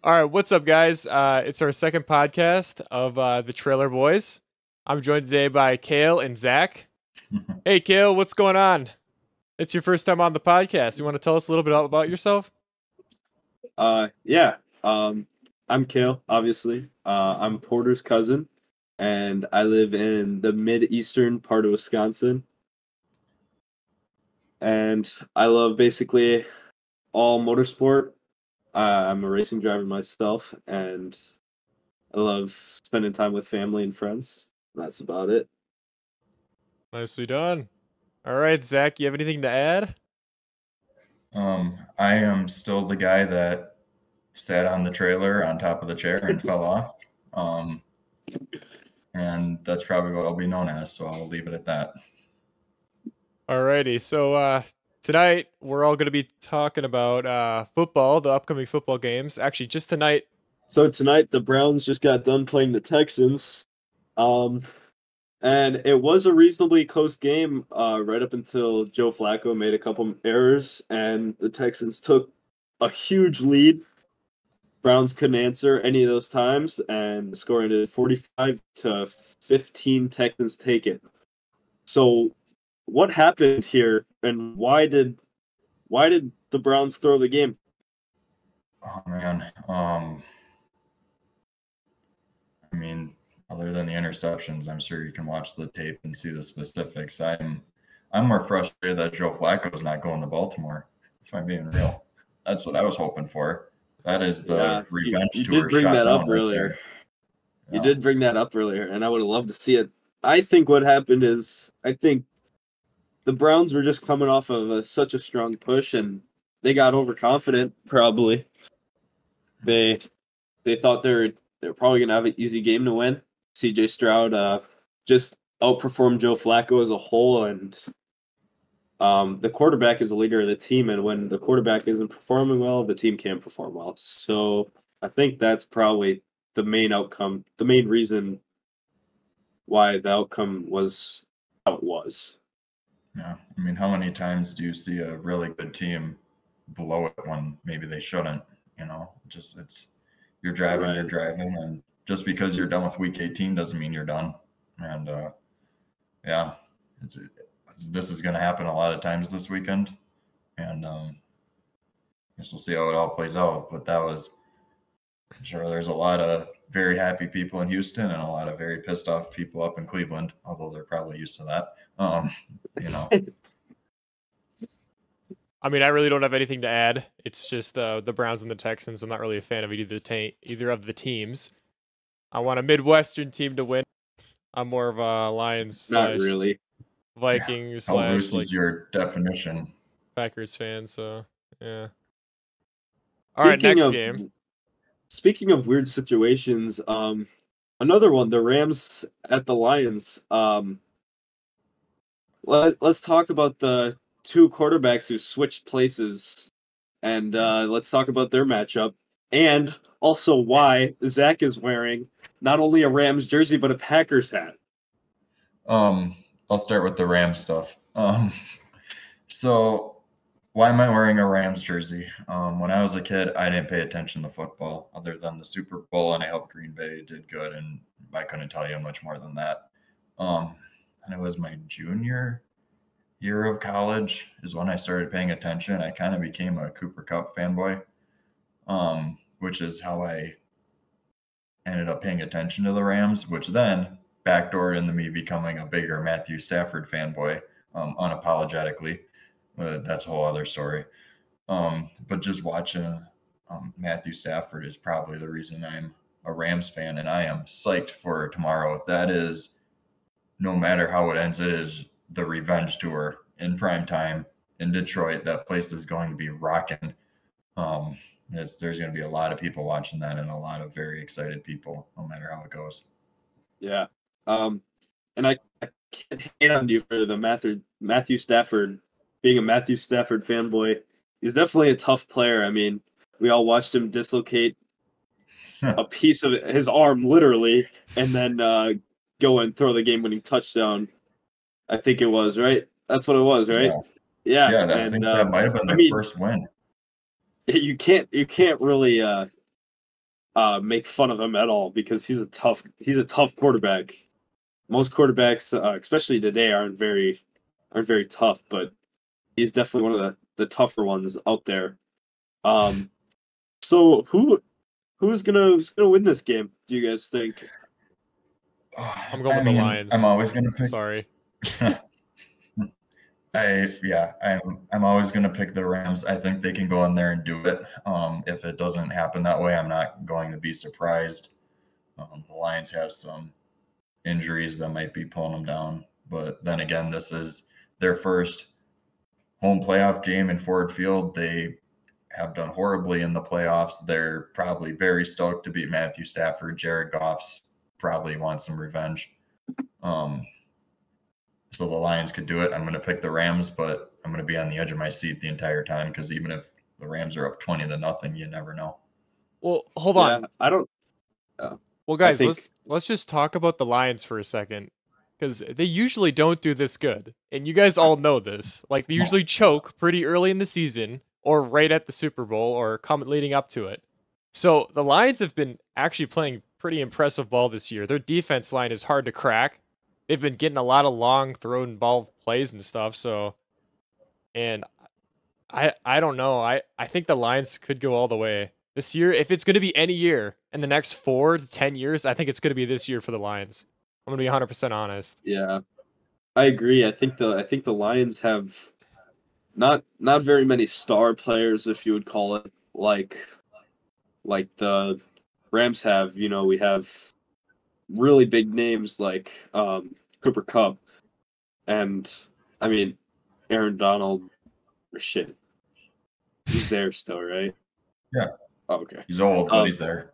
All right, what's up, guys? It's our second podcast of the Trailer Boys. I'm joined today by Cale and Zack. Hey, Cale, what's going on? It's your first time on the podcast. You want to tell us a little bit about yourself? Yeah. I'm Cale, obviously. I'm Porter's cousin, and I live in the mid-eastern part of Wisconsin. And I love basically all motorsport. I'm a racing driver myself, and I love spending time with family and friends. That's about it. Nicely done. All right, Zack, you have anything to add? I am still the guy that sat on the trailer on top of the chair and fell off. Um, and that's probably what I'll be known as, so I'll leave it at that. Alrighty, so tonight we're all going to be talking about football, the upcoming football games. Actually, just tonight. So tonight the Browns just got done playing the Texans. Um, And it was a reasonably close game right up until Joe Flacco made a couple errors and the Texans took a huge lead. Browns couldn't answer any of those times and the score ended 45-15. Texans take it. So what happened here and why did the Browns throw the game? Oh man. I mean, other than the interceptions, I'm sure you can watch the tape and see the specifics. I'm more frustrated that Joe Flacco's not going to Baltimore, if I'm being real. That's what I was hoping for. That is Yeah, the you, revenge you did tour bring shot that up down right earlier. there. You Yeah. did bring that up earlier, and I would have loved to see it. I think what happened is I think the Browns were just coming off of such a strong push, and they got overconfident. Probably they thought they're probably gonna have an easy game to win. C.J. Stroud just outperformed Joe Flacco as a whole, and the quarterback is the leader of the team. And when the quarterback isn't performing well, the team can't perform well. So I think that's probably the main outcome, the main reason why the outcome was how it was. Yeah. I mean, how many times do you see a really good team blow it when maybe they shouldn't? Just you're Right. driving, and just because you're done with week 18 doesn't mean you're done. And yeah, this is going to happen a lot of times this weekend, and I guess we'll see how it all plays out. But I'm sure there's a lot of very happy people in Houston and a lot of very pissed off people up in Cleveland, although they're probably used to that. You know, I mean, I really don't have anything to add. It's just the Browns and the Texans. I'm not really a fan of either of the teams. I want a Midwestern team to win. I'm more of a Lions Not slash really. yeah. Vikings How slash loose like is your definition? Packers fan. So yeah. All right, Speaking next of game. speaking of weird situations, another one, the Rams at the Lions. Let's talk about the two quarterbacks who switched places, and let's talk about their matchup, and also why Zack is wearing not only a Rams jersey but a Packers hat. Um, I'll start with the Rams stuff. So why am I wearing a Rams jersey? When I was a kid, I didn't pay attention to football other than the Super Bowl, and I helped Green Bay did good, and I couldn't tell you much more than that. Um, and it was my junior year of college is when I started paying attention. I kind of became a Cooper Cup fanboy, which is how I ended up paying attention to the Rams, which then backdoored into me becoming a bigger Matthew Stafford fanboy, unapologetically. That's a whole other story. But just watching Matthew Stafford is probably the reason I'm a Rams fan, and I am psyched for tomorrow. That is, no matter how it ends, it is the revenge tour in prime time in Detroit. That place is going to be rocking. Um, there's going to be a lot of people watching that and a lot of very excited people, no matter how it goes. Yeah, and I can't hate on you for the Matthew Stafford being a Matthew Stafford fanboy. He's definitely a tough player. I mean, we all watched him dislocate a piece of his arm literally, and then go and throw the game-winning touchdown. I think it was right. That's what it was, right? Yeah, Yeah, yeah. I and think that might have been I their mean, first win. you can't really make fun of him at all because he's a tough quarterback. Most quarterbacks, especially today, aren't very tough, but he's definitely one of the tougher ones out there. So who's gonna win this game? Do you guys think? I'm going with the Lions. I'm always gonna pick. Sorry. I'm always gonna pick the Rams. I think they can go in there and do it. If it doesn't happen that way, I'm not going to be surprised. The Lions have some injuries that might be pulling them down, but then again, this is their first home playoff game in Ford Field. They have done horribly in the playoffs. They're probably very stoked to beat Matthew Stafford. Jared Goff's probably wants some revenge. So the Lions could do it. I'm going to pick the Rams, but I'm going to be on the edge of my seat the entire time because even if the Rams are up 20-0, you never know. Well, hold on. I don't. Well, guys, let's just talk about the Lions for a second because they usually don't do this good, and you guys all know this. Like they usually choke pretty early in the season, or right at the Super Bowl, or come leading up to it. So the Lions have been actually playing pretty impressive ball this year. Their defense line is hard to crack. They've been getting a lot of long thrown ball plays and stuff. So, and I don't know. I think the Lions could go all the way this year. If it's going to be any year in the next 4 to 10 years, I think it's going to be this year for the Lions. I'm going to be 100% honest. Yeah, I agree. I think the Lions have not very many star players, if you would call it, like the Rams have. You know, we have really big names like Cooper Kupp, and I mean Aaron Donald. Shit, he's there still, right? Yeah. Oh, okay. He's old, but he's there.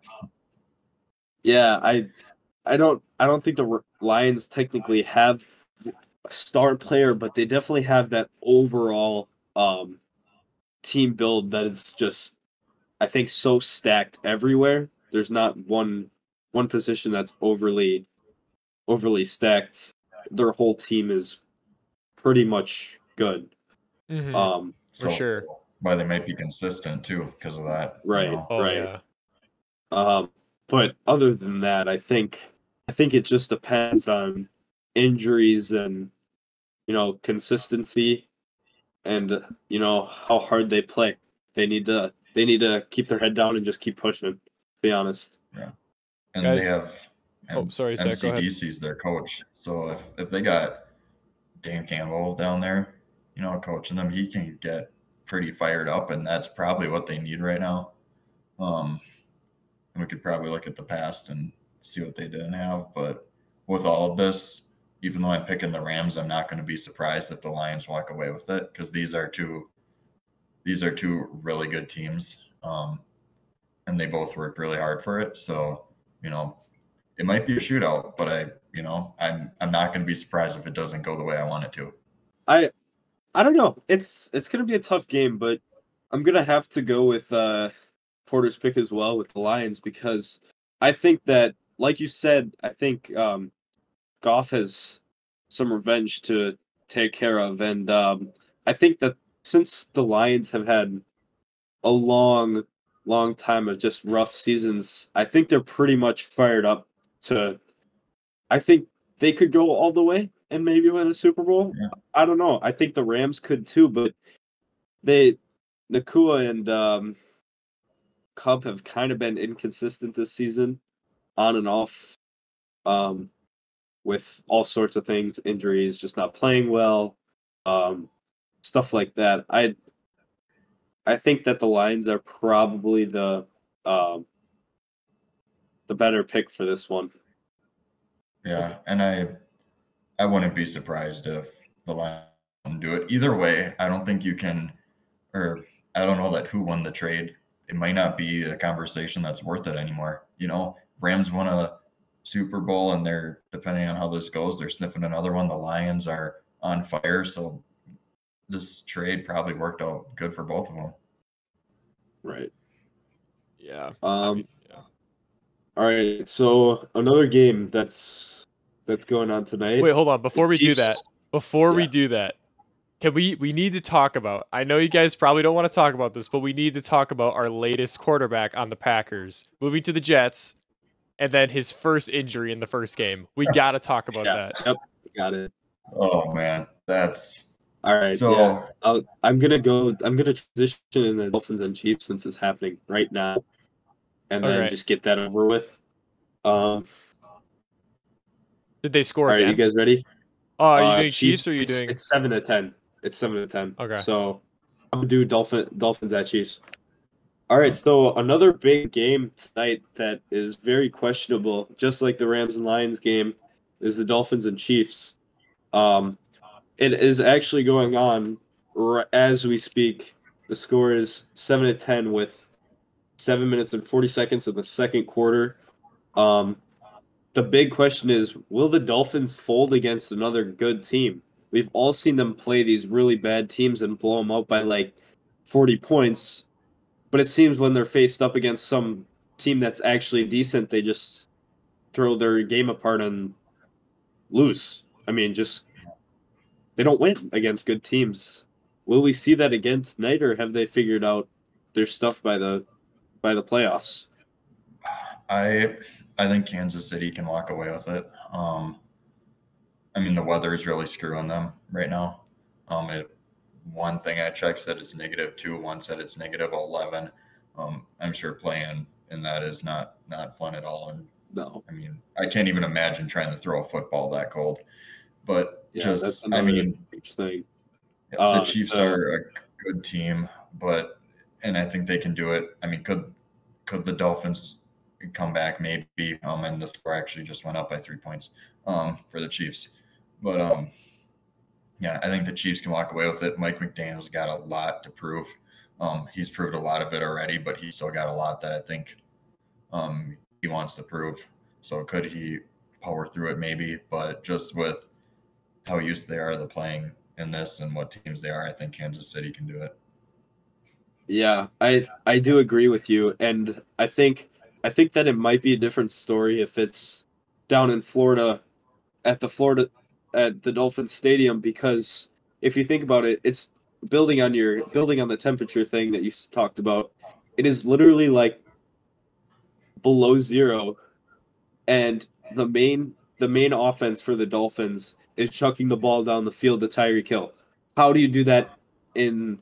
Yeah, I don't think the Lions technically have a star player, but they definitely have that overall team build that is just, I think, so stacked everywhere. There's not one position that's overly stacked. Their whole team is pretty much good. Mm-hmm. For sure. So why they might be consistent too because of that. Right. You know? Oh, right. yeah. But other than that, I think it just depends on injuries and consistency and how hard they play. They need to keep their head down and just keep pushing. To be honest. Yeah, and Guys, they have. sorry, Zack, go ahead. MCDC's their coach. So if they got Dan Campbell down there, coaching them, he can get pretty fired up, and that's probably what they need right now. And we could probably look at the past and see what they didn't have. But with all of this, even though I'm picking the Rams, I'm not going to be surprised if the Lions walk away with it because these are two really good teams, and they both worked really hard for it. So it might be a shootout, but I'm not going to be surprised if it doesn't go the way I want it to. I don't know. It's going to be a tough game, but I'm going to have to go with Porter's pick as well with the Lions because I think that, like you said, I think Goff has some revenge to take care of, and I think that since the Lions have had a long time of just rough seasons, I think they're pretty much fired up to. I think they could go all the way and maybe win a Super Bowl. Yeah. I don't know. I think the Rams could too, but Nakua and Kupp have kind of been inconsistent this season, on and off, with all sorts of things, injuries, just not playing well, stuff like that. I think that the Lions are probably the better pick for this one. Yeah, and I wouldn't be surprised if the Lions do it. Either way, I don't think you can, or I don't know that who won the trade. It might not be a conversation that's worth it anymore. Rams won a Super Bowl, and they're, depending on how this goes, they're sniffing another one. The Lions are on fire, so this trade probably worked out good for both of them. Right. Yeah. All right. So another game that's going on tonight. Wait, hold on. Before we do that, we need to talk about. I know you guys probably don't want to talk about this, but we need to talk about our latest quarterback on the Packers moving to the Jets, and then his first injury in the first game. We got to talk about Yeah. that. Yep. Got it. Oh man, that's All right. so. Yeah. I'm gonna transition in the Dolphins and Chiefs since it's happening right now, and then Okay. just get that over with. Did they score All right, you again? guys ready? Oh, are you doing Chiefs or are you doing? It's 7-10. It's 7-10. Okay. So I'm gonna do Dolphins at Chiefs. All right, so another big game tonight that is very questionable, just like the Rams and Lions game, is the Dolphins and Chiefs. It is actually going on as we speak. The score is 7-10 with 7 minutes and 40 seconds in the second quarter. The big question is, will the Dolphins fold against another good team? We've all seen them play these really bad teams and blow them out by like 40 points. But it seems when they're faced up against some team that's actually decent, they just throw their game apart and lose. I mean, just they don't win against good teams. Will we see that again tonight, or have they figured out their stuff by the playoffs? I think Kansas City can walk away with it. I mean, the weather is really screwing them right now. One thing I checked said it's -2. One said it's -11. I'm sure playing in that is not fun at all. And No. I mean, I can't even imagine trying to throw a football that cold. But Yeah, just, that's I another mean, huge thing. the Chiefs are a good team, and I think they can do it. I mean, could the Dolphins come back? Maybe. And the score actually just went up by 3 points for the Chiefs. But yeah, I think the Chiefs can walk away with it. Mike McDaniel's got a lot to prove. He's proved a lot of it already, but he's still got a lot that I think he wants to prove. So could he power through it? Maybe, but just with how used they are to playing in this and what teams they are, I think Kansas City can do it. Yeah, I do agree with you, and I think that it might be a different story if it's down in Florida at the Dolphins Stadium, because if you think about it, it's building on the temperature thing that you talked about. It is literally like below zero, and the main offense for the Dolphins is chucking the ball down the field to Tyreek Hill. How do you do that in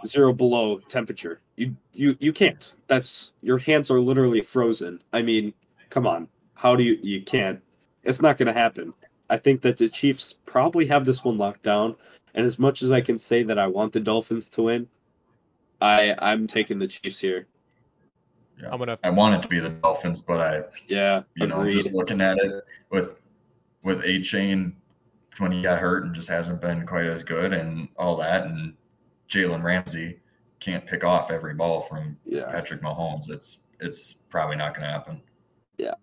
0 below temperature? You can't. That's your hands are literally frozen. I mean, come on. How do you can't? It's not going to happen. I think that the Chiefs probably have this one locked down. And as much as I can say that I want the Dolphins to win, I'm taking the Chiefs here. Yeah, I'm gonna. I want it to be the Dolphins, but Yeah, agreed. just looking at it with A-Chain when he got hurt and just hasn't been quite as good and all that, and Jalen Ramsey can't pick off every ball from Patrick Mahomes. It's probably not going to happen. Yeah.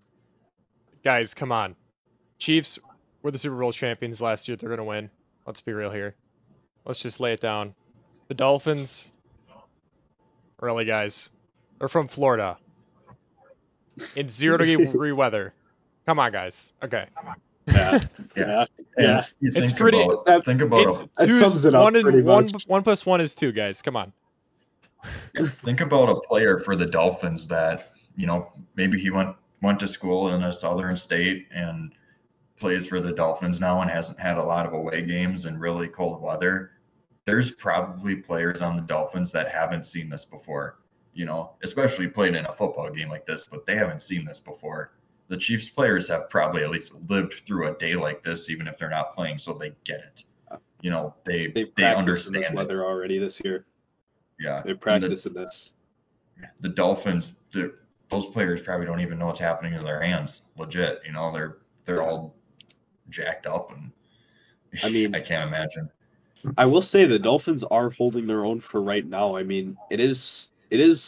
Guys, come on. Chiefs were the Super Bowl champions last year. They're gonna win. Let's be real here. Let's just lay it down. The Dolphins, really, guys, are from Florida in 0-degree weather. Come on, guys. Okay. Yeah. Yeah. Yeah. It's pretty. Think about That sums it up pretty much. 1 + 1 is 2, guys. Come on. think about a player for the Dolphins that, maybe he went to school in a southern state and plays for the Dolphins now and hasn't had a lot of away games in really cold weather. There's probably players on the Dolphins that haven't seen this before, especially played in a football game like this, but they haven't seen this before. The Chiefs players have probably at least lived through a day like this, even if they're not playing, so they get it. They understand in this weather already this year. Yeah, they practice in this. The Dolphins, those players probably don't even know what's happening to their hands. Legit, they're all jacked up, and I mean, I can't imagine. I will say the Dolphins are holding their own for right now. I mean, it is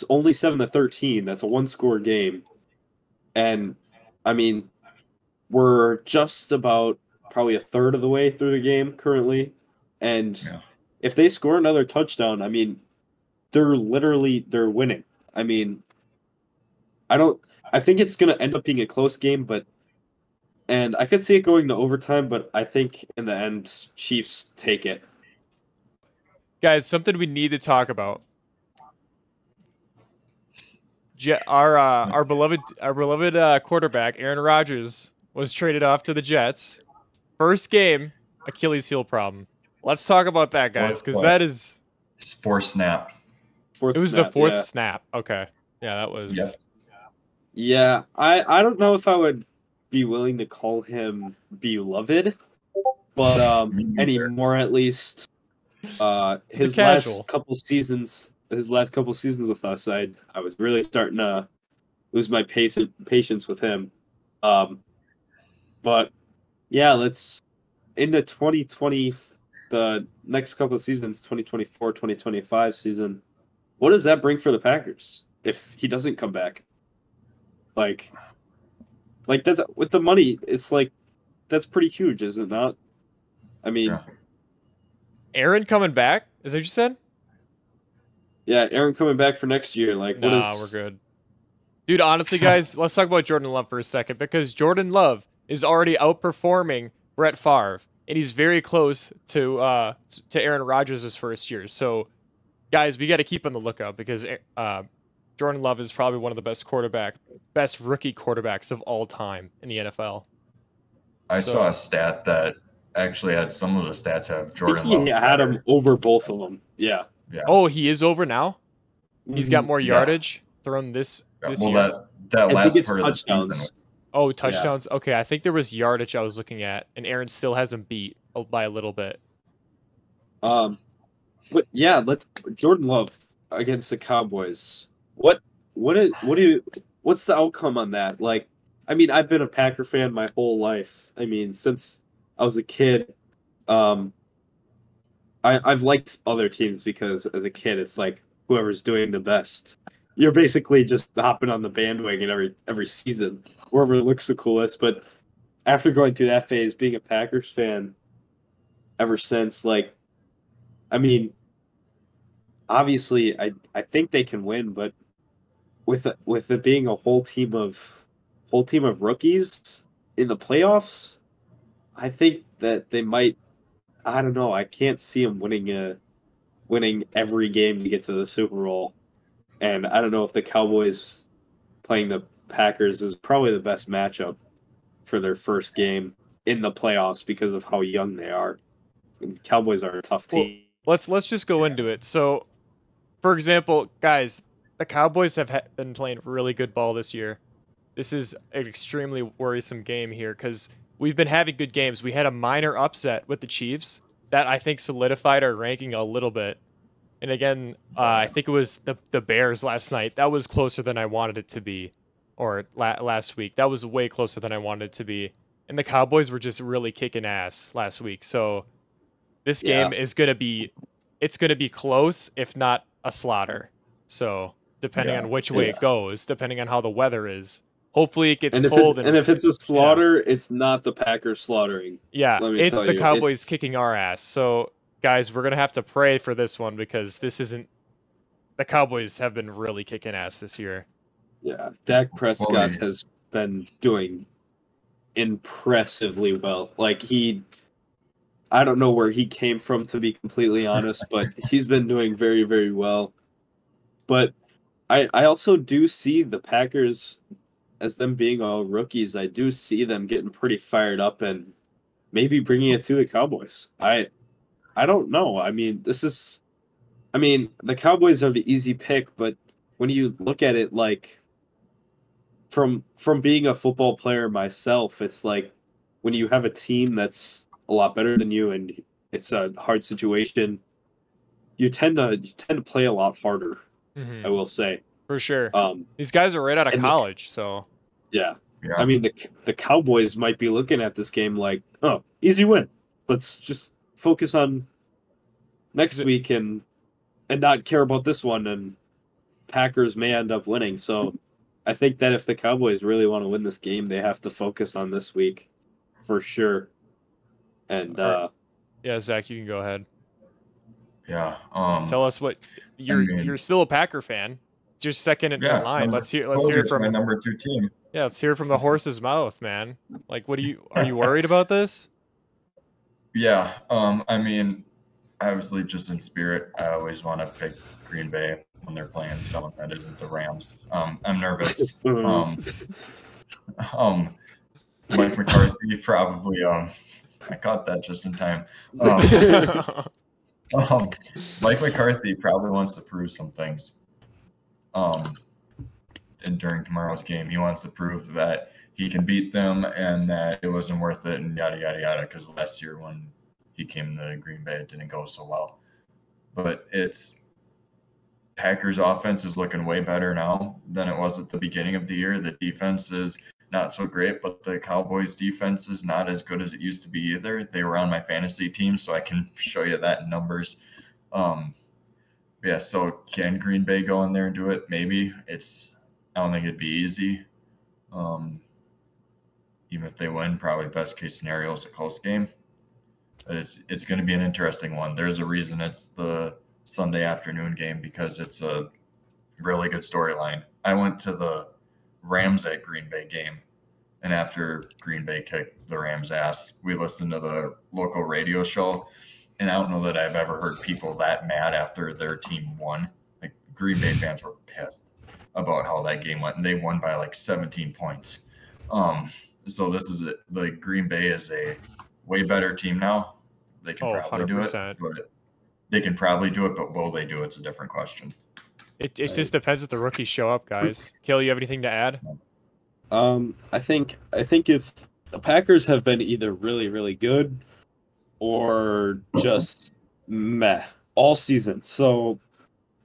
only 7-13. That's a one-score game, and I mean, we're just about probably a third of the way through the game currently, and if they score another touchdown, I mean, they're winning. I mean, I think it's going to end up being a close game, but And I could see it going to overtime, but I think in the end, Chiefs take it. Guys, something we need to talk about. Our beloved quarterback Aaron Rodgers was traded off to the Jets. First game, Achilles heel problem. Let's talk about that, guys, because that is. It's forced snap. It was the fourth snap. Okay, yeah, that was. Yep. Yeah, I don't know if I would be willing to call him beloved, but anymore at least. His last couple seasons with us, I was really starting to lose my patience with him. But yeah, let's into 2020, the next couple of seasons, 2024, 2025 season. What does that bring for the Packers if he doesn't come back? Like that's with the money. It's like that's pretty huge, is it not? I mean. Yeah. Aaron coming back? Is that what you said? Yeah, Aaron coming back for next year. Like, what is? Nah, we're good. Dude, honestly, guys, let's talk about Jordan Love for a second because Jordan Love is already outperforming Brett Favre, and he's very close to Aaron Rodgers' first year. So, guys, we got to keep on the lookout because Jordan Love is probably one of the best rookie quarterbacks of all time in the NFL. I saw a stat that actually had some of the stats have Jordan I think he Love had him over both of them. Yeah. Oh, he is over now? He's got more yardage thrown this year? That last part of the season was... touchdowns. Yeah. Okay, I think there was yardage I was looking at, and Aaron still has him beat by a little bit. But yeah, Jordan Love against the Cowboys. What's the outcome on that? Like, I mean, I've been a Packer fan my whole life. I mean, since I was a kid. I've liked other teams because as a kid, it's like whoever's doing the best. You're basically just hopping on the bandwagon every season, whoever looks the coolest. But after going through that phase, being a Packers fan ever since, like, I mean, obviously, I think they can win, but with it being a whole team of rookies in the playoffs. I think that they might. I don't know. I can't see them winning every game to get to the Super Bowl, and I don't know if the Cowboys playing the Packers is probably the best matchup for their first game in the playoffs because of how young they are. And Cowboys are a tough team. Well, let's just go into it. So, for example, guys, the Cowboys have been playing really good ball this year. This is an extremely worrisome game here because we've been having good games. We had a minor upset with the Chiefs that I think solidified our ranking a little bit. And again, I think it was the Bears last night. That was closer than I wanted it to be. Or last week. That was way closer than I wanted it to be. And the Cowboys were just really kicking ass last week. So this game is going to be close, if not a slaughter. So depending on which way it goes, depending on how the weather is. Hopefully it gets cold. And if it's a slaughter, it's not the Packers slaughtering. Yeah, it's the Cowboys kicking our ass. So, guys, we're going to have to pray for this one because this isn't... The Cowboys have been really kicking ass this year. Yeah, Dak Prescott has been doing impressively well. Like, I don't know where he came from, to be completely honest, but he's been doing very, very well. But I also do see the Packers... As them being all rookies, I do see them getting pretty fired up and maybe bringing it to the Cowboys. I don't know. I mean, the Cowboys are the easy pick, but when you look at it, like from being a football player myself, it's like when you have a team that's a lot better than you and it's a hard situation, you tend to play a lot harder. Mm-hmm. I will say. For sure. These guys are right out of college, so. Yeah. I mean, the Cowboys might be looking at this game like, oh, easy win. Let's just focus on next week and not care about this one, and Packers may end up winning. So I think that if the Cowboys really want to win this game, they have to focus on this week for sure. And yeah, Zach, you can go ahead. Yeah. Tell us what you're still a Packer fan. It's your second in line. Let's hear from my number 2 team. Yeah, let's hear from the horse's mouth, man. Like, are you worried about this? Yeah. I mean, obviously, just in spirit, I always want to pick Green Bay when they're playing someone that isn't the Rams. I'm nervous. Um, Mike McCarthy probably. I caught that just in time. Um, Mike McCarthy probably wants to prove some things. And during tomorrow's game, he wants to prove that he can beat them and that it wasn't worth it and yada yada yada. Because last year when he came to Green Bay, it didn't go so well. But it's Packers offense is looking way better now than it was at the beginning of the year. The defense is not so great, but the Cowboys defense is not as good as it used to be either. They were on my fantasy team, so I can show you that in numbers. Yeah, so can Green Bay go in there and do it? Maybe. I don't think it'd be easy. Even if they win, probably best case scenario is a close game. But it's going to be an interesting one. There's a reason it's the Sunday afternoon game because it's a really good storyline. I went to the Rams at Green Bay game, and after Green Bay kicked the Rams' ass, we listened to the local radio show, and I don't know that I've ever heard people that mad after their team won. Like Green Bay fans were pissed about how that game went, and they won by like 17 points. So this is it. Like Green Bay is a way better team now. They can probably 100%. do it, but they can probably do it. But will they do it? It's a different question. It just depends if the rookies show up, guys. Cale, you have anything to add? I think if the Packers have been either really, really good or just meh all season. So,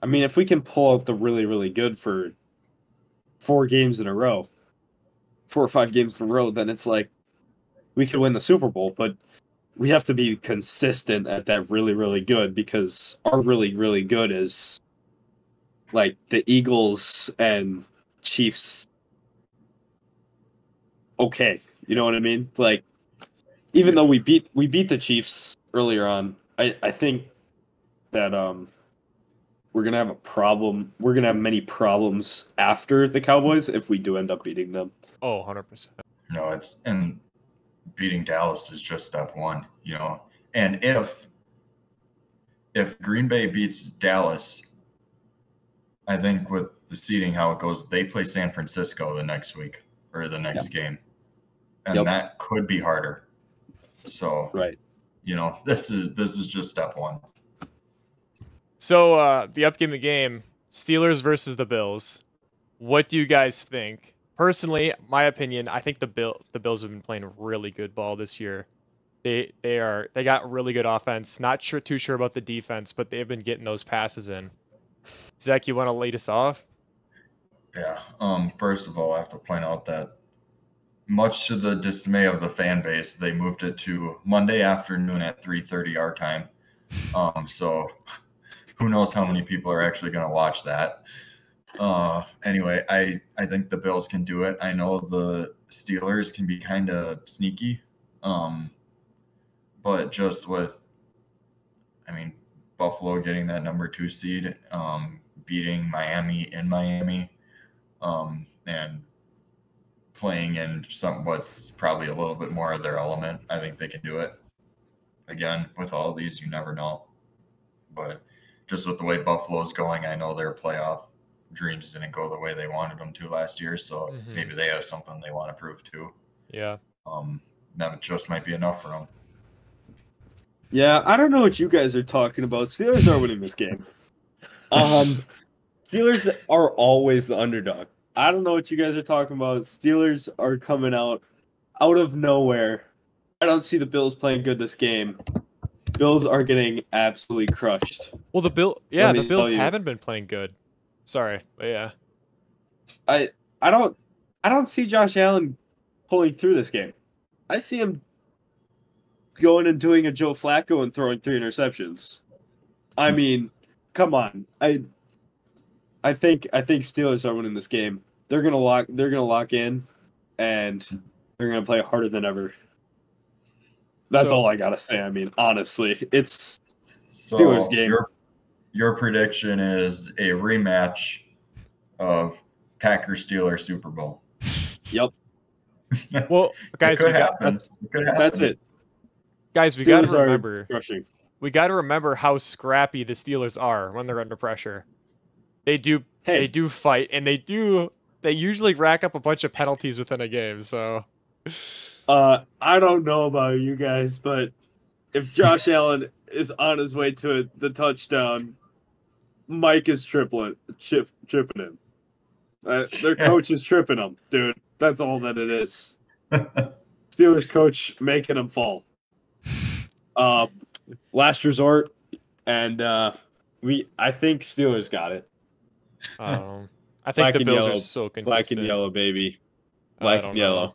I mean, if we can pull out the really, really good for 4 games in a row, 4 or 5 games in a row, then it's like we could win the Super Bowl. But we have to be consistent at that really, really good because our really, really good is like the Eagles and Chiefs. Okay, you know what I mean? Like, even though we beat the Chiefs earlier on, I think that we're gonna have a problem. We're gonna have many problems after the Cowboys if we do end up beating them. Oh, 100%. No, and beating Dallas is just step one, And if Green Bay beats Dallas, I think with the seeding how it goes, they play San Francisco the next week or the next game, and that could be harder. So right, this is just step one. So the upcoming game, Steelers versus the Bills. What do you guys think? Personally, my opinion, I think the Bills have been playing really good ball this year. They got really good offense. Not too sure about the defense, but they've been getting those passes in. Zack, you want to lead us off? Yeah. First of all, I have to point out that much to the dismay of the fan base, they moved it to Monday afternoon at 3:30 our time. So who knows how many people are actually going to watch that. Anyway, I think the Bills can do it. I know the Steelers can be kind of sneaky. But just with, Buffalo getting that number 2 seed, beating Miami in Miami, and playing in what's probably a little bit more of their element, I think they can do it. Again, with all of these, you never know. But just with the way Buffalo's going, I know their playoff dreams didn't go the way they wanted them to last year, so maybe they have something they want to prove too. Yeah. That just might be enough for them. Yeah, I don't know what you guys are talking about. Steelers are winning this game. Steelers are always the underdog. I don't know what you guys are talking about. Steelers are coming out of nowhere. I don't see the Bills playing good this game. Bills are getting absolutely crushed. Well, the Bills haven't been playing good. Sorry, but yeah. I don't see Josh Allen pulling through this game. I see him going and doing a Joe Flacco and throwing 3 interceptions. I mean, come on. I think Steelers are winning this game. They're gonna lock in, and they're gonna play harder than ever. That's all I gotta say. I mean, honestly, it's Steelers game. Your prediction is a rematch of Packers Steelers Super Bowl. Yep. Well, guys, It could happen. That's it. Guys, we got to Steelers are remember. crushing. We got to remember how scrappy the Steelers are when they're under pressure. They do fight, and they usually rack up a bunch of penalties within a game. So, I don't know about you guys, but if Josh Allen is on his way to the touchdown, Mike is tripping him. Their coach is tripping him, dude. That's all that it is. Steelers coach making him fall. Last resort, and I think Steelers got it. I think Black the and Bills yellow. are so consistent. Black and yellow, baby. I Black don't and yellow. know.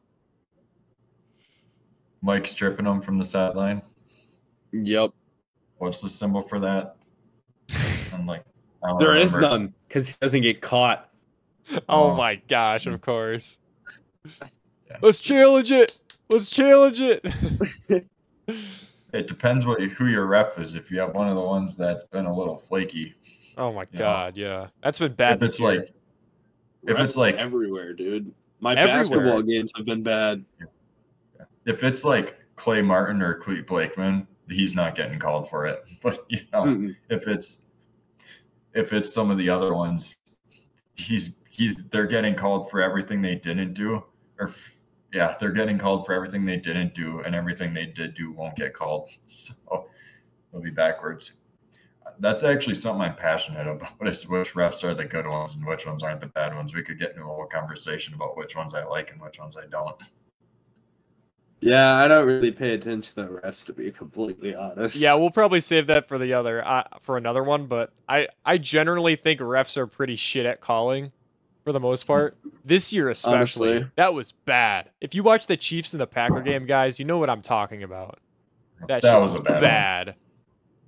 Mike stripping them from the sideline. Yep. What's the symbol for that? I'm like, I don't There is remember. none because he doesn't get caught. Oh my gosh, of course. Yeah. Let's challenge it. Let's challenge it. It depends who your ref is. If you have one of the ones that's been a little flaky. Oh my god, yeah. That's been bad this year. If it's like everywhere, dude. My basketball games have been bad. If it's like Clay Martin or Clete Blakeman, he's not getting called for it. But if it's some of the other ones, they're getting called for everything they didn't do. They're getting called for everything they didn't do, and everything they did do won't get called. So it'll be backwards. That's actually something I'm passionate about, is which refs are the good ones and which ones aren't the bad ones. We could get into a whole conversation about which ones I like and which ones I don't. Yeah, I don't really pay attention to the refs, to be completely honest. Yeah, we'll probably save that for for another one, but I generally think refs are pretty shit at calling for the most part. This year especially. Honestly. That was bad. If you watch the Chiefs and the Packer game, guys, you know what I'm talking about. That was a bad one.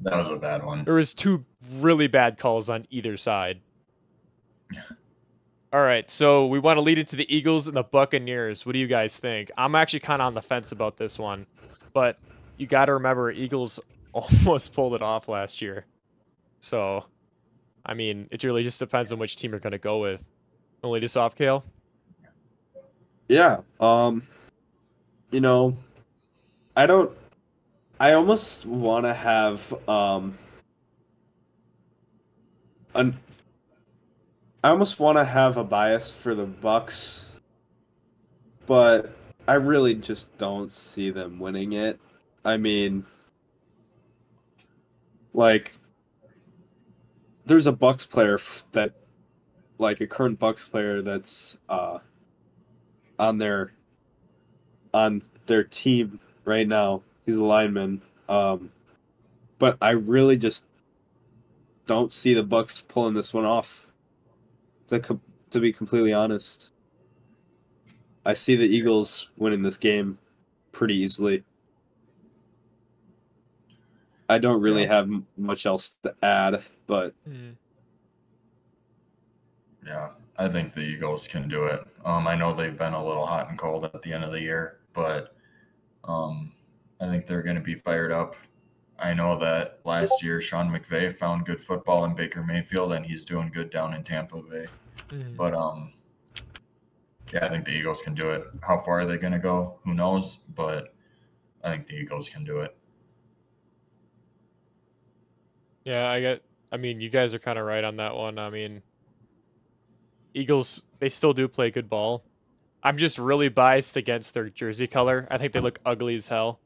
That was a bad one. There was 2 really bad calls on either side. All right, so we want to lead into the Eagles and the Buccaneers. What do you guys think? I'm actually kind of on the fence about this one, but you got to remember Eagles almost pulled it off last year. So, I mean, it really just depends on which team you're going to go with. Want to lead us off, Cale? Yeah. I almost want to have I almost want to have a bias for the Bucks, but I really just don't see them winning it. I mean, like, there's a Bucks player that, like, a current Bucks player that's on their team right now. He's a lineman, but I really just don't see the Bucks pulling this one off. To be completely honest, I see the Eagles winning this game pretty easily. I don't really have much else to add, but yeah, I think the Eagles can do it. I know they've been a little hot and cold at the end of the year, but I think they're going to be fired up. I know that last year Sean McVay found good football in Baker Mayfield, and he's doing good down in Tampa Bay. But I think the Eagles can do it. How far are they going to go? Who knows? But I think the Eagles can do it. Yeah, I mean, you guys are kind of right on that one. I mean, Eagles, they still do play good ball. I'm just really biased against their jersey color. I think they look ugly as hell.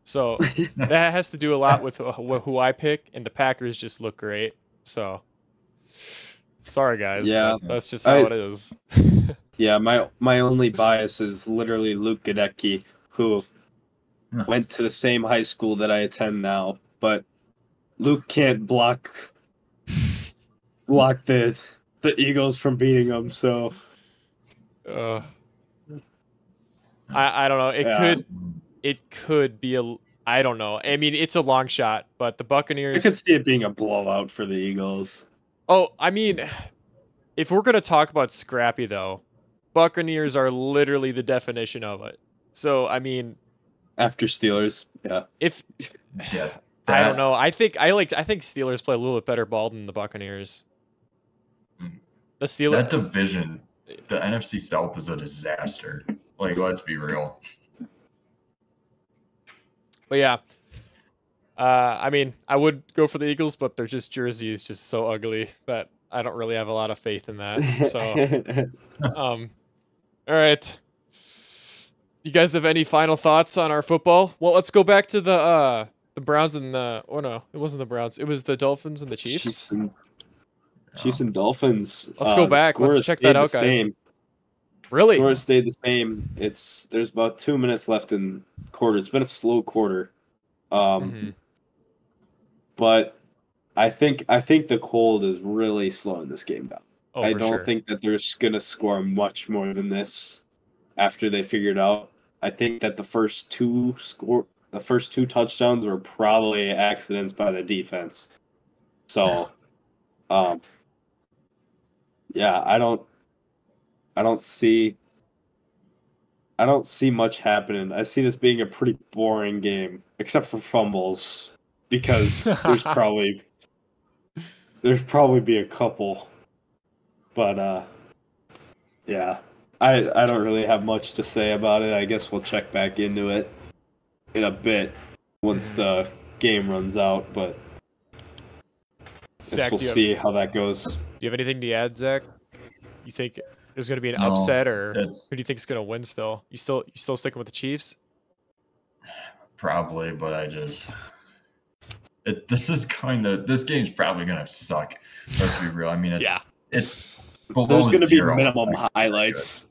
So that has to do a lot with who I pick, and the Packers just look great. So sorry, guys. Yeah, that's just how it is. Yeah, my only bias is literally Luke Gadecki, who went to the same high school that I attend now, but Luke can't block the Eagles from beating them. So I don't know. It could be I don't know. I mean, it's a long shot, but the Buccaneers. I could see it being a blowout for the Eagles. Oh, I mean, if we're gonna talk about scrappy though, Buccaneers are literally the definition of it. So I mean, after Steelers, yeah. I don't know. I think Steelers play a little bit better ball than the Buccaneers. The Steelers, that division the NFC South is a disaster. Like, let's be real. But yeah, I mean, I would go for the Eagles, but their jersey is just so ugly that I don't really have a lot of faith in that. So, all right. You guys have any final thoughts on our football? Well, let's go back to the Browns and the no, it wasn't the Browns. It was the Dolphins and the Chiefs. Chiefs and Dolphins. Let's go back. Let's check that out, guys. Same. Really? Scores stayed the same. There's about 2 minutes left in quarter. It's been a slow quarter. But I think the cold is really slowing this game down. Oh, I don't think that they're gonna score much more than this after they figure it out. I think that the first two touchdowns were probably accidents by the defense. So, yeah, I don't see much happening. I see this being a pretty boring game, except for fumbles, because there's probably be a couple. But yeah, I don't really have much to say about it. I guess we'll check back into it in a bit once the game runs out. But Zach, we'll see how that goes. Do you have anything to add, Zach? You think there's going to be an upset, or who do you think is going to win? Still, you still sticking with the Chiefs? Probably, but this game's probably going to suck. Let's be real. I mean, it's below there's going to be zero. minimum highlights.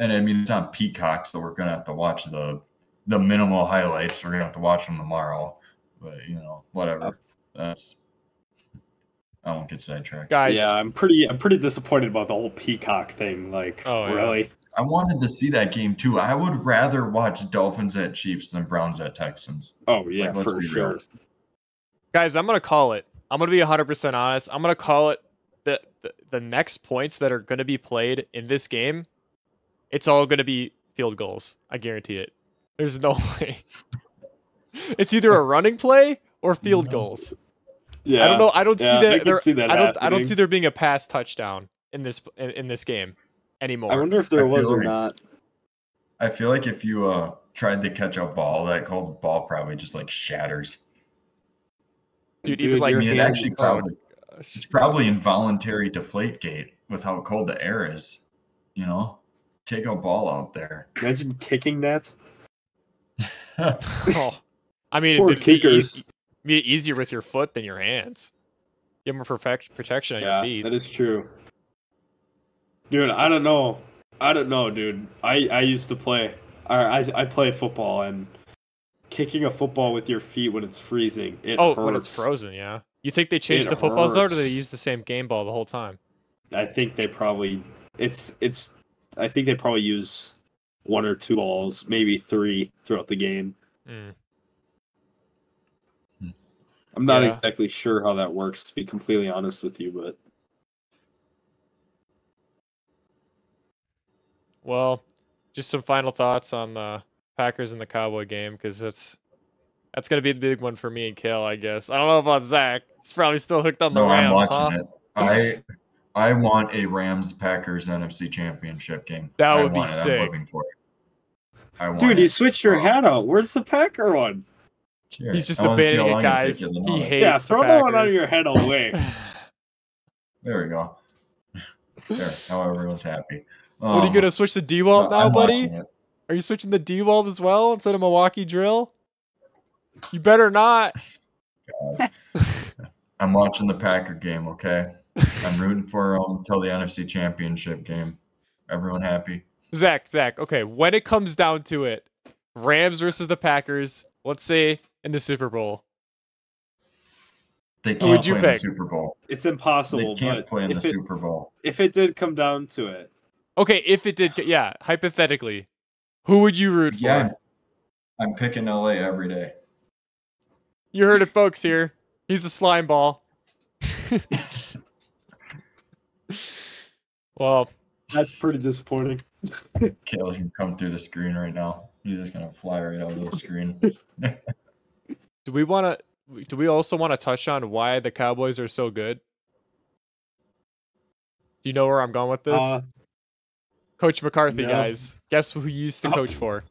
And I mean, it's on Peacock, so we're going to have to watch the minimal highlights. We're going to have to watch them tomorrow. But, whatever. I won't get sidetracked. Guys, yeah, I'm pretty disappointed about the whole Peacock thing. Like, really? I wanted to see that game too. I would rather watch Dolphins at Chiefs than Browns at Texans. Oh yeah, for sure. Real. Guys, I'm gonna call it. I'm gonna be 100% honest. I'm gonna call it the next points that are gonna be played in this game. It's all gonna be field goals. I guarantee it. There's no way. It's either a running play or field goals. Yeah, I don't know. I don't see that. I don't see there being a pass touchdown in this game anymore. I wonder if there was or not. I feel like if you tried to catch a ball, that cold ball probably just like shatters. Dude, even like it actually it's probably involuntary deflate gate with how cold the air is. Take a ball out there. Imagine kicking that. Oh, I mean, poor kickers. Be easier with your foot than your hands. You have more protection on your feet. That is true. Dude, I don't know, dude. I used to play. I play football, and kicking a football with your feet when it's freezing, it hurts. When it's frozen, yeah. You think they changed the footballs out, or do they use the same game ball the whole time? I think they probably I think they probably use 1 or 2 balls, maybe 3 throughout the game. I'm not exactly sure how that works, to be completely honest with you, but... Well, just some final thoughts on the Packers and the Cowboy game, because that's going to be the big one for me and Cale, I guess. I don't know about Zach. He's probably still hooked on the Rams, I'm watching it. I want a Rams-Packers NFC Championship game. That would be sick. I'm living for it. Dude, you switched your hat out. Where's the Packer one? Sure. He's just abandoning it, guys. He hates throw the that one out of your head away. There we go. There, now everyone's happy. What are you gonna switch to D-Wall now, buddy? Are you switching the D-Wall as well instead of Milwaukee Drill? You better not. God. I'm watching the Packer game, okay? I'm rooting for them until the NFC Championship game. Everyone happy? Zach, okay, when it comes down to it, Rams versus the Packers, let's say in the Super Bowl. They can't play in the Super Bowl. It's impossible. They can't play in the Super Bowl. If it did come down to it. Okay, if it did, hypothetically, who would you root for? Yeah, I'm picking LA every day. You heard it, folks, here. He's a slime ball. Well, that's pretty disappointing. Cale can come through the screen right now. He's just gonna fly right out of the screen. Do we also want to touch on why the Cowboys are so good? Do you know where I'm going with this? Coach McCarthy, no. guys. Guess who he used to coach for?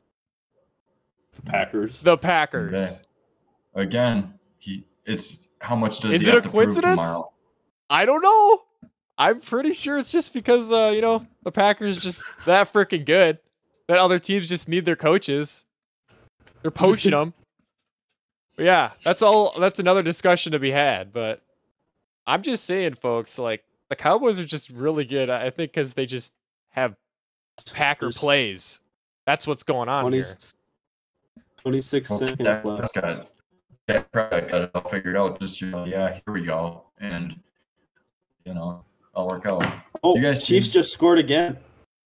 The Packers. The Packers. Okay. Again, it's how much does Is he it have a to prove coincidence? tomorrow? I don't know. I'm pretty sure it's just because the Packers just that freaking good that other teams just need their coaches. They're poaching them. But yeah, that's another discussion to be had. But I'm just saying, folks, like the Cowboys are just really good. I think because they just have Packer plays. That's what's going on here. 26 seconds left. Got it all figured out. Just yeah, here we go, and I'll work out. Oh, you guys Chiefs just scored again.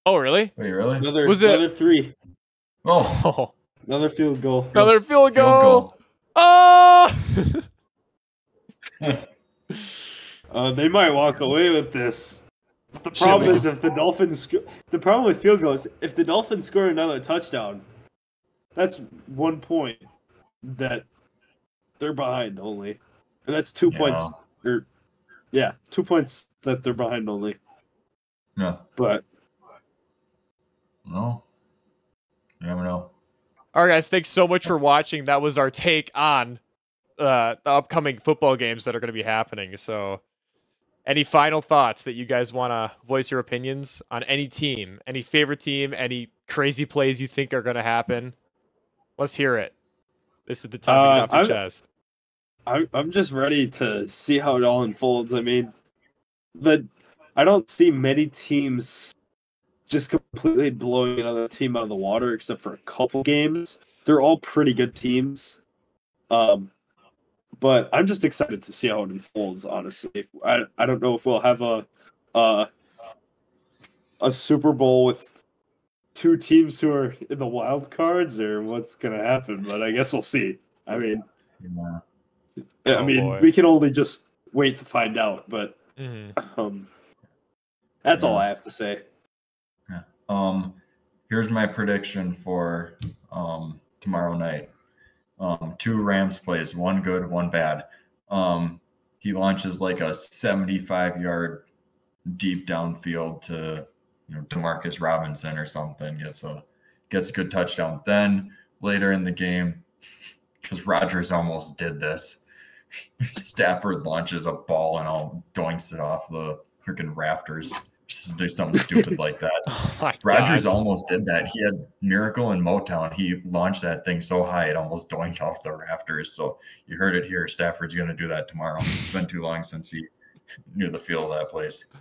Oh, really? Wait, really? Another 3. Oh, Another field goal. Another field goal. Oh! They might walk away with this. The problem is if the Dolphins. The problem with field goals, if the Dolphins score another touchdown, that's 1 point that they're behind only, and that's 2 points. 2 points that they're behind only. Yeah. But no, you never know. All right, guys, thanks so much for watching. That was our take on the upcoming football games that are going to be happening. So, any final thoughts that you guys want to voice your opinions on any team, any favorite team, any crazy plays you think are going to happen? Let's hear it. This is the time to get off your chest. I'm just ready to see how it all unfolds. I mean, I don't see many teams just completely blowing another team out of the water, except for a couple games. They're all pretty good teams. But I'm just excited to see how it unfolds, honestly. I don't know if we'll have a Super Bowl with 2 teams who are in the wild cards or what's going to happen, but I guess we'll see. I mean, we can only just wait to find out, but that's all I have to say. Here's my prediction for tomorrow night. 2 Rams plays, 1 good, 1 bad. He launches like a 75-yard deep downfield to Demarcus Robinson or something, gets a good touchdown. Then later in the game, because Rodgers almost did this, Stafford launches a ball and all doinks it off the freaking rafters. Just do something stupid like that. Oh Rodgers almost did that. He had Miracle in Motown. He launched that thing so high it almost doinked off the rafters. So you heard it here. Stafford's going to do that tomorrow. It's been too long since he knew the feel of that place.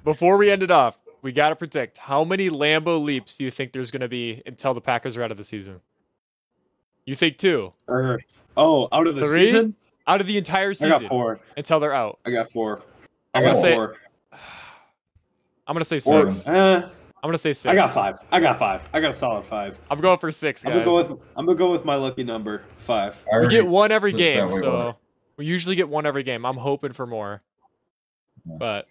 Before we end it off, we got to predict how many Lambeau leaps do you think there's going to be until the Packers are out of the season? You think 2? Out of the 3? season? Out of the entire season. I got 4. Until they're out. I got 4. I'm gonna say 6. I'm gonna say 6. I got 5. I got a solid 5. I'm going for 6, guys. I'm gonna go with my lucky number, 5. We get 1 every game, so we usually get 1 every game. I'm hoping for more. But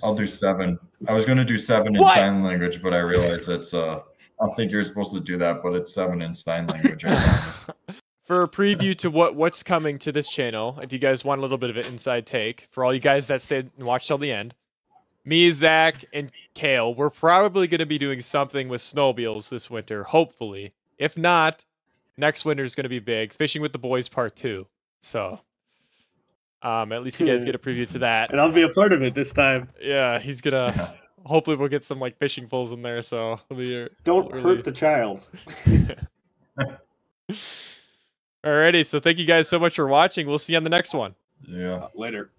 I'll do 7. I was gonna do 7 in sign language, but I realized it's I don't think you're supposed to do that, but it's 7 in sign language. I promise. For a preview to what's coming to this channel, if you guys want a little bit of an inside take, for all you guys that stayed and watched till the end, me, Zach, and Cale, we're probably going to be doing something with snowmobiles this winter, hopefully. If not, next winter is going to be big. Fishing with the Boys Part 2. So, at least you guys get a preview to that. And I'll be a part of it this time. Yeah, he's going to... Hopefully we'll get some fishing poles in there, so... Don't hurt the child. Alrighty, so thank you guys so much for watching. We'll see you on the next one. Yeah. Later.